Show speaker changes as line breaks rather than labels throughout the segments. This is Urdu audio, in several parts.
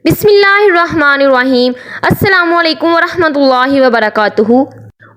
بسم اللہ الرحمن الرحیم۔ السلام علیکم ورحمۃ اللہ وبرکاتہ۔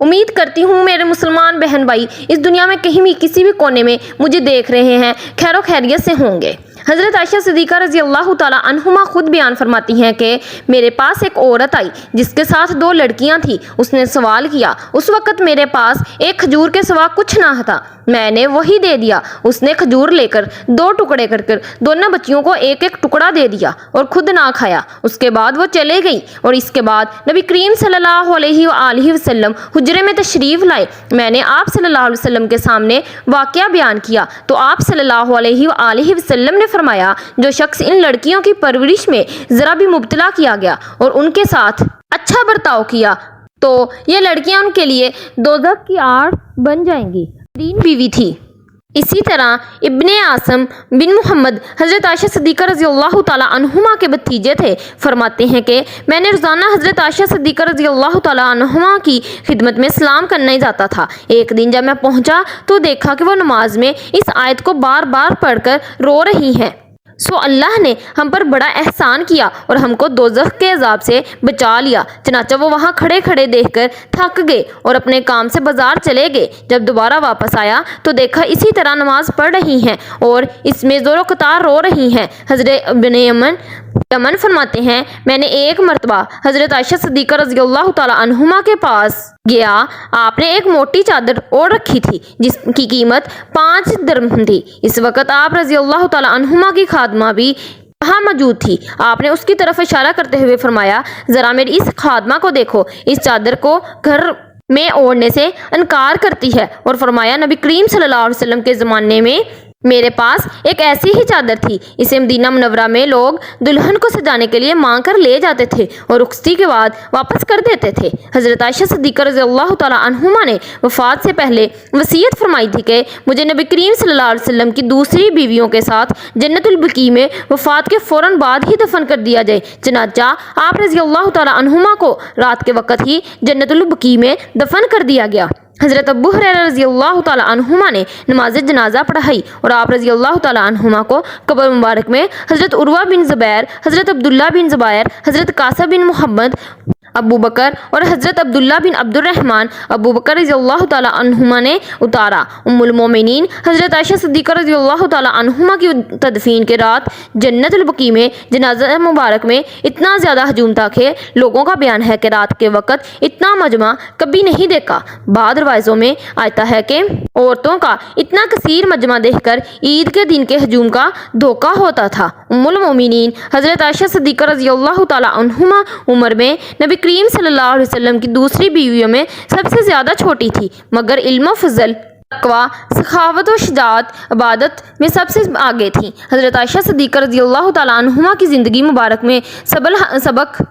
امید کرتی ہوں میرے مسلمان بہن بھائی اس دنیا میں کہیں بھی کسی بھی کونے میں مجھے دیکھ رہے ہیں خیر و خیریت سے ہوں گے۔ حضرت عائشہ صدیقہ رضی اللہ تعالی عنہما خود بیان فرماتی ہیں کہ میرے پاس ایک عورت آئی جس کے ساتھ 2 لڑکیاں تھیں۔ اس نے سوال کیا، اس وقت میرے پاس ایک کھجور کے سوا کچھ نہ تھا، میں نے وہی دے دیا۔ اس نے کھجور لے کر 2 ٹکڑے کر کر دونوں بچیوں کو ایک ایک ٹکڑا دے دیا اور خود نہ کھایا۔ اس کے بعد وہ چلے گئی اور اس کے بعد نبی کریم صلی اللہ علیہ وآلہ وسلم حجرے میں تشریف لائے۔ میں نے آپ صلی اللہ علیہ وسلم کے سامنے واقعہ بیان کیا تو آپ صلی اللہ علیہ وآلہ وسلم نے فرمایا، جو شخص ان لڑکیوں کی پرورش میں ذرا بھی مبتلا کیا گیا اور ان کے ساتھ اچھا برتاؤ کیا تو یہ لڑکیاں ان کے لیے دوزخ کی آڑ بن جائیں گی۔ بیوی تھی۔ اسی طرح ابن عاصم بن محمد حضرت عائشہ صدیقہ رضی اللہ تعالی عنہما کے بھتیجے تھے، فرماتے ہیں کہ میں نے روزانہ حضرت عائشہ صدیقہ رضی اللہ تعالی عنہما کی خدمت میں سلام کرنے جاتا تھا۔ ایک دن جب میں پہنچا تو دیکھا کہ وہ نماز میں اس آیت کو بار بار پڑھ کر رو رہی ہیں، سو اللہ نے ہم پر بڑا احسان کیا اور ہم کو دوزخ کے عذاب سے بچا لیا۔ چنانچہ وہ وہاں کھڑے کھڑے دیکھ کر تھک گئے اور اپنے کام سے بازار چلے گئے۔ جب دوبارہ واپس آیا تو دیکھا اسی طرح نماز پڑھ رہی ہیں اور اس میں زور و قطار رو رہی ہیں۔ حضرت ابن یمن فرماتے ہیں، میں نے ایک مرتبہ حضرت عائشہ صدیقہ رضی اللہ تعالی عنہما کے پاس گیا، آپ نے ایک موٹی چادر اوڑھ رکھی تھی جس کی قیمت 5 درہم تھی۔ اس وقت آپ رضی اللہ تعالی عنہما کی خادمہ بھی وہاں موجود تھی۔ آپ نے اس کی طرف اشارہ کرتے ہوئے فرمایا، ذرا میری اس خادمہ کو دیکھو، اس چادر کو گھر میں اوڑھنے سے انکار کرتی ہے۔ اور فرمایا، نبی کریم صلی اللہ علیہ وسلم کے زمانے میں میرے پاس ایک ایسی ہی چادر تھی، اسے مدینہ منورہ میں لوگ دلہن کو سجانے کے لیے مانگ کر لے جاتے تھے اور رخصتی کے بعد واپس کر دیتے تھے۔ حضرت عائشہ صدیقہ رضی اللہ تعالی عنہما نے وفات سے پہلے وصیت فرمائی تھی کہ مجھے نبی کریم صلی اللہ علیہ وسلم کی دوسری بیویوں کے ساتھ جنت البقیع میں وفات کے فوراً بعد ہی دفن کر دیا جائے۔ چنانچہ آپ رضی اللہ تعالی عنہما کو رات کے وقت ہی جنت البقیع میں دفن کر دیا گیا۔ حضرت ابو ہریرہ رضی اللہ تعالی عنہما نے نماز جنازہ پڑھائی اور آپ رضی اللہ تعالی عنہما کو قبر مبارک میں حضرت عروہ بن زبیر، حضرت عبداللہ بن زبیر، حضرت قاسم بن محمد ابو بکر اور حضرت عبداللہ بن عبد الرحمن ابو بکر رضی اللہ تعالی عنہما نے اتارا۔ ام المومنین حضرت عائشہ صدیقہ رضی اللہ تعالی عنہما کی تدفین کے رات جنت البقیع میں جنازہ مبارک میں اتنا زیادہ ہجوم تھا کہ لوگوں کا بیان ہے کہ رات کے وقت اتنا مجمع کبھی نہیں دیکھا۔ بعض روایتوں میں آتا ہے کہ عورتوں کا اتنا کثیر مجمع دیکھ کر عید کے دن کے ہجوم کا دھوکہ ہوتا تھا۔ ام المومنین حضرت عائشہ صدیقہ رضی اللہ تعالی عنہما عمر میں نبی کریم صلی اللہ علیہ وسلم کی دوسری بیویوں میں سب سے زیادہ چھوٹی تھی، مگر علم و فضل، تقویٰ، سخاوت و شجاعت، عبادت میں سب سے آگے تھیں۔ حضرت عائشہ صدیقہ رضی اللہ تعالی عنہما کی زندگی مبارک میں سبق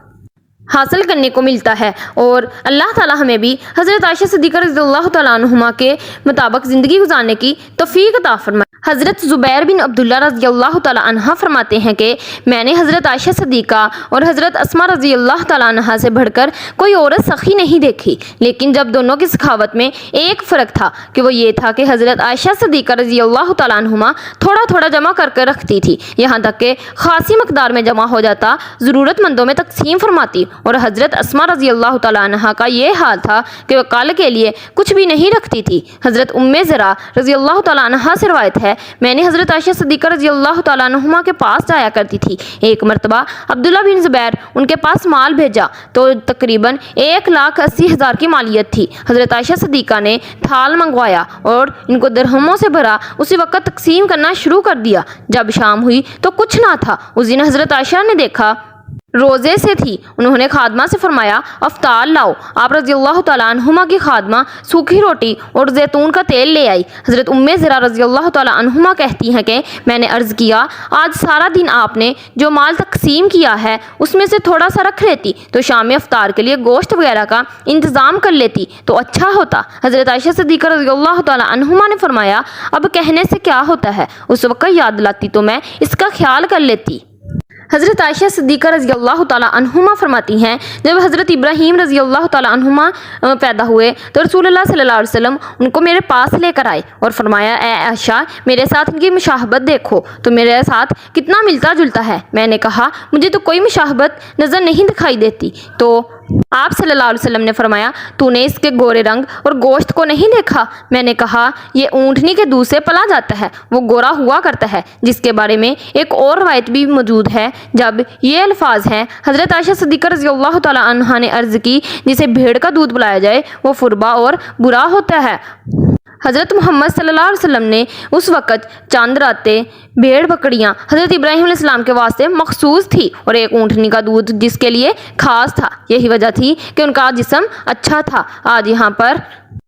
حاصل کرنے کو ملتا ہے اور اللہ تعالی ہمیں بھی حضرت عائشہ صدیقہ رضی اللہ تعالی عنہما کے مطابق زندگی گزارنے کی توفیق عطا فرمائے۔ حضرت زبیر بن عبداللہ رضی اللہ تعالی عنہ فرماتے ہیں کہ میں نے حضرت عائشہ صدیقہ اور حضرت اسماء رضی اللہ تعالی عنہ سے بڑھ کر کوئی عورت سخی نہیں دیکھی، لیکن جب دونوں کی سخاوت میں ایک فرق تھا کہ وہ یہ تھا کہ حضرت عائشہ صدیقہ رضی اللہ تعالی عنہما تھوڑا تھوڑا جمع کر کے رکھتی تھی، یہاں تک کہ خاصی مقدار میں جمع ہو جاتا ضرورت مندوں میں تقسیم فرماتی، اور حضرت اسماء رضی اللہ تعالی عنہ کا یہ حال تھا کہ وہ کل کے لیے کچھ بھی نہیں رکھتی تھی۔ حضرت ام زرع رضی اللہ تعالی عنہ سے روایت ہے، میں نے حضرت عائشہ صدیقہ رضی اللہ تعالی عنہما کے پاس جایا کرتی تھی۔ ایک مرتبہ عبداللہ بن زبیر ان کے پاس مال بھیجا تو تقریباً 1,80,000 کی مالیت تھی۔ حضرت عائشہ صدیقہ نے تھال منگوایا اور ان کو درہموں سے بھرا، اسی وقت تقسیم کرنا شروع کر دیا۔ جب شام ہوئی تو کچھ نہ تھا۔ اس دن حضرت عائشہ نے دیکھا روزے سے تھی، انہوں نے خادمہ سے فرمایا، افطار لاؤ۔ آپ رضی اللہ تعالی عنہما کی خادمہ سوکھی روٹی اور زیتون کا تیل لے آئی۔ حضرت ام زرع رضی اللہ تعالی عنہما کہتی ہیں کہ میں نے عرض کیا، آج سارا دن آپ نے جو مال تقسیم کیا ہے اس میں سے تھوڑا سا رکھ لیتی تو شام میں افطار کے لیے گوشت وغیرہ کا انتظام کر لیتی تو اچھا ہوتا۔ حضرت عائشہ صدیقہ رضی اللہ تعالی عنہما نے فرمایا، اب کہنے سے کیا ہوتا ہے، اس وقت یاد لاتی تو میں اس کا خیال کر لیتی۔ حضرت عائشہ صدیقہ رضی اللہ تعالیٰ عنہما فرماتی ہیں جب حضرت ابراہیم رضی اللہ تعالیٰ عنہما پیدا ہوئے تو رسول اللہ صلی اللہ علیہ وسلم ان کو میرے پاس لے کر آئے اور فرمایا اے عائشہ میرے ساتھ ان کی مشابہت دیکھو تو میرے ساتھ کتنا ملتا جلتا ہے۔ میں نے کہا مجھے تو کوئی مشابہت نظر نہیں دکھائی دیتی، تو آپ صلی اللہ علیہ وسلم نے فرمایا تو نے اس کے گورے رنگ اور گوشت کو نہیں دیکھا؟ میں نے کہا یہ اونٹنی کے دودھ سے پلا جاتا ہے، وہ گورا ہوا کرتا ہے، جس کے بارے میں ایک اور روایت بھی موجود ہے جب یہ الفاظ ہیں حضرت عائشہ صدیقہ رضی اللہ تعالیٰ عنہا نے عرض کی جسے بھیڑ کا دودھ پلایا جائے وہ فربا اور برا ہوتا ہے۔ حضرت محمد صلی اللہ علیہ وسلم نے اس وقت چاند راتیں بھیڑ بکریاں حضرت ابراہیم علیہ السلام کے واسطے مخصوص تھی اور ایک اونٹنی کا دودھ جس کے لیے خاص تھا۔ یہی وجہ تھی کہ ان کا جسم اچھا تھا۔ آج یہاں پر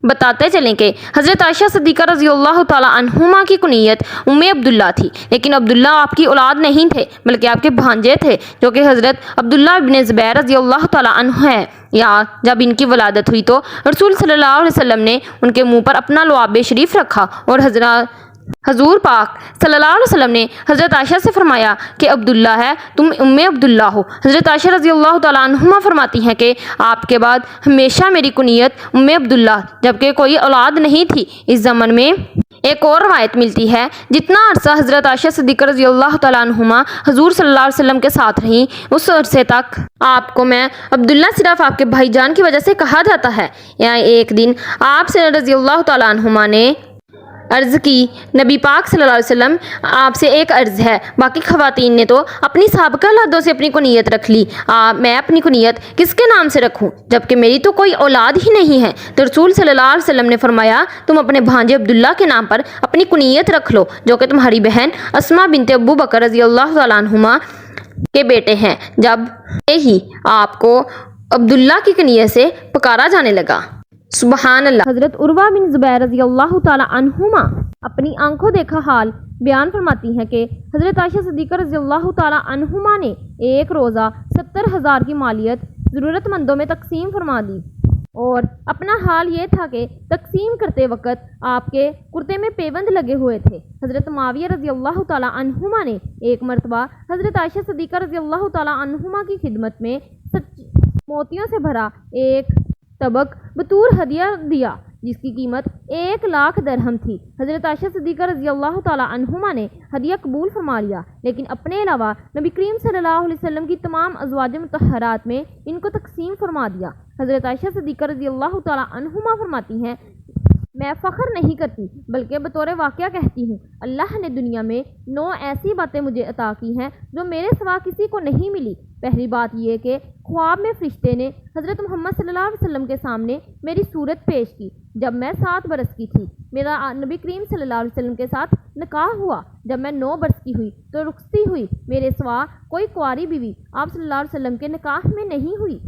بتاتے چلیں کہ حضرت عائشہ صدیقہ رضی اللہ تعالیٰ عنہما کی کنیت ام عبداللہ تھی، لیکن عبداللہ آپ کی اولاد نہیں تھے بلکہ آپ کے بھانجے تھے جو کہ حضرت عبداللہ ابن زبیر رضی اللہ تعالیٰ عنہ ہیں۔ یا جب ان کی ولادت ہوئی تو رسول صلی اللہ علیہ وسلم نے ان کے منہ پر اپنا لعاب شریف رکھا اور حضور پاک صلی اللہ علیہ وسلم نے حضرت عائشہ سے فرمایا کہ عبداللہ ہے تم ام عبداللہ ہو۔ حضرت عائشہ رضی اللہ تعالیٰ عنہما فرماتی ہیں کہ آپ کے بعد ہمیشہ میری کنیت ام عبداللہ جبکہ کوئی اولاد نہیں تھی۔ اس زمن میں ایک اور روایت ملتی ہے جتنا عرصہ حضرت عائشہ صدیقہ رضی اللہ تعالیٰ عنہما حضور صلی اللہ علیہ وسلم کے ساتھ رہیں اس عرصے تک آپ کو میں عبداللہ صرف آپ کے بھائی جان کی وجہ سے کہا جاتا ہے۔ یعنی ایک دن آپ سے رضی اللہ تعالیٰ عنہما نے عرض کی نبی پاک صلی اللہ علیہ وسلم آپ سے ایک عرض ہے، باقی خواتین نے تو اپنی سابقہ اولادوں سے اپنی کنیت رکھ لی، میں اپنی کنیت کس کے نام سے رکھوں جبکہ میری تو کوئی اولاد ہی نہیں ہے؟ تو رسول صلی اللہ علیہ وسلم نے فرمایا تم اپنے بھانجے عبداللہ کے نام پر اپنی کنیت رکھ لو جو کہ تمہاری بہن اسماء بنت ابو بکر رضی اللہ تعالیٰ عنہما کے بیٹے ہیں۔ جب ہی آپ کو عبداللہ کی کنیت سے پکارا جانے لگا۔ سبحان اللہ۔ حضرت عروہ بن زبیر رضی اللہ تعالیٰ عنہما اپنی آنکھوں دیکھا حال بیان فرماتی ہیں کہ حضرت عائشہ صدیقہ رضی اللہ تعالیٰ عنہما نے ایک روزہ 70,000 کی مالیت ضرورت مندوں میں تقسیم فرما دی اور اپنا حال یہ تھا کہ تقسیم کرتے وقت آپ کے کرتے میں پیوند لگے ہوئے تھے۔ حضرت معاویہ رضی اللہ تعالیٰ عنہما نے ایک مرتبہ حضرت عائشہ صدیقہ رضی اللہ تعالیٰ عنہما کی خدمت میں موتیوں سے بھرا ایک طبق بطور ہدیہ دیا جس کی قیمت 1,00,000 درہم تھی۔ حضرت عائشہ صدیقہ رضی اللہ تعالیٰ عنہما نے ہدیہ قبول فرما لیا لیکن اپنے علاوہ نبی کریم صلی اللہ علیہ وسلم کی تمام ازواج مطہرات میں ان کو تقسیم فرما دیا۔ حضرت عائشہ صدیقہ رضی اللہ تعالیٰ عنہما فرماتی ہیں میں فخر نہیں کرتی بلکہ بطور واقعہ کہتی ہوں اللہ نے دنیا میں 9 ایسی باتیں مجھے عطا کی ہیں جو میرے سوا کسی کو نہیں ملی۔ پہلی بات یہ کہ خواب میں فرشتے نے حضرت محمد صلی اللہ علیہ وسلم کے سامنے میری صورت پیش کی جب میں 7 برس کی تھی۔ میرا نبی کریم صلی اللہ علیہ وسلم کے ساتھ نکاح ہوا جب میں 9 برس کی ہوئی تو رخصتی ہوئی، میرے سوا کوئی کنواری بیوی آپ صلی اللہ علیہ وسلم کے نکاح میں نہیں ہوئی۔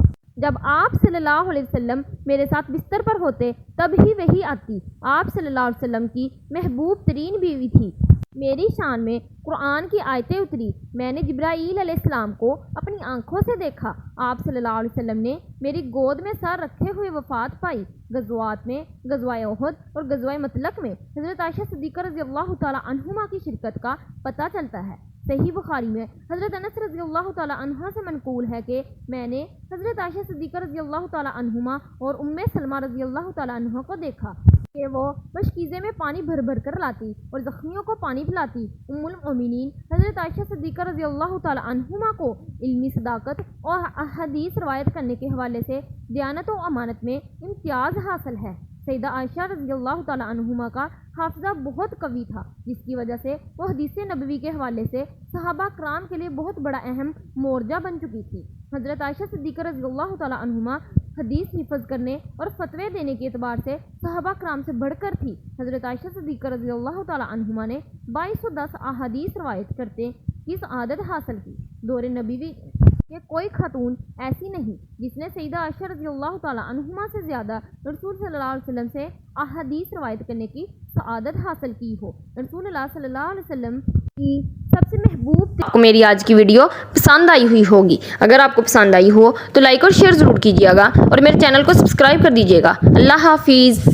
جب آپ صلی اللہ علیہ وسلم میرے ساتھ بستر پر ہوتے تب ہی وحی آتی۔ آپ صلی اللہ علیہ وسلم کی محبوب ترین بیوی تھی۔ میری شان میں قرآن کی آیتیں اتری، میں نے جبرائیل علیہ السلام کو اپنی آنکھوں سے دیکھا۔ آپ صلی اللہ علیہ وسلم نے میری گود میں سر رکھے ہوئے وفات پائی۔ غزوات میں غزوہ احد اور غزوہ مطلق میں حضرت عائشہ صدیقہ رضی اللہ تعالیٰ عنہما کی شرکت کا پتہ چلتا ہے۔ صحیح بخاری میں حضرت انس رضی اللہ تعالیٰ عنہ سے منقول ہے کہ میں نے حضرت عائشہ صدیقہ رضی اللہ تعالیٰ عنہما اور ام سلمہ رضی اللہ تعالیٰ عنہ کو دیکھا کہ وہ مشکیزے میں پانی بھر بھر کر لاتی اور زخمیوں کو پانی پلاتی۔ ام المؤمنین حضرت عائشہ صدیقہ رضی اللہ تعالیٰ عنہما کو علمی صداقت اور حدیث روایت کرنے کے حوالے سے دیانت و امانت میں امتیاز حاصل ہے۔ سیدہ عائشہ رضی اللہ تعالیٰ عنہما کا حافظہ بہت قوی تھا جس کی وجہ سے وہ حدیث نبوی کے حوالے سے صحابہ کرام کے لیے بہت بڑا اہم مورجہ بن چکی تھی۔ حضرت عائشہ صدیقہ رضی اللہ تعالیٰ عنہما حدیث حفظ کرنے اور فتوے دینے کے اعتبار سے صحابہ کرام سے بڑھ کر تھی۔ حضرت عائشہ صدیقہ رضی اللہ تعالیٰ عنہما نے 2210 احادیث روایت کرتے کی سعادت حاصل کی۔ دور نبوی کہ کوئی خاتون ایسی نہیں جس نے سیدہ عائشہ رضی اللہ تعالیٰ عنہما سے زیادہ رسول صلی اللہ علیہ وسلم سے احادیث روایت کرنے کی سعادت حاصل کی ہو۔ رسول اللہ صلی اللہ علیہ وسلم کی سب سے محبوب آپ کو میری آج کی ویڈیو پسند آئی ہوئی ہوگی۔ اگر آپ کو پسند آئی ہو تو لائک اور شیئر ضرور کیجیے گا اور میرے چینل کو سبسکرائب کر دیجیے گا۔ اللہ حافظ۔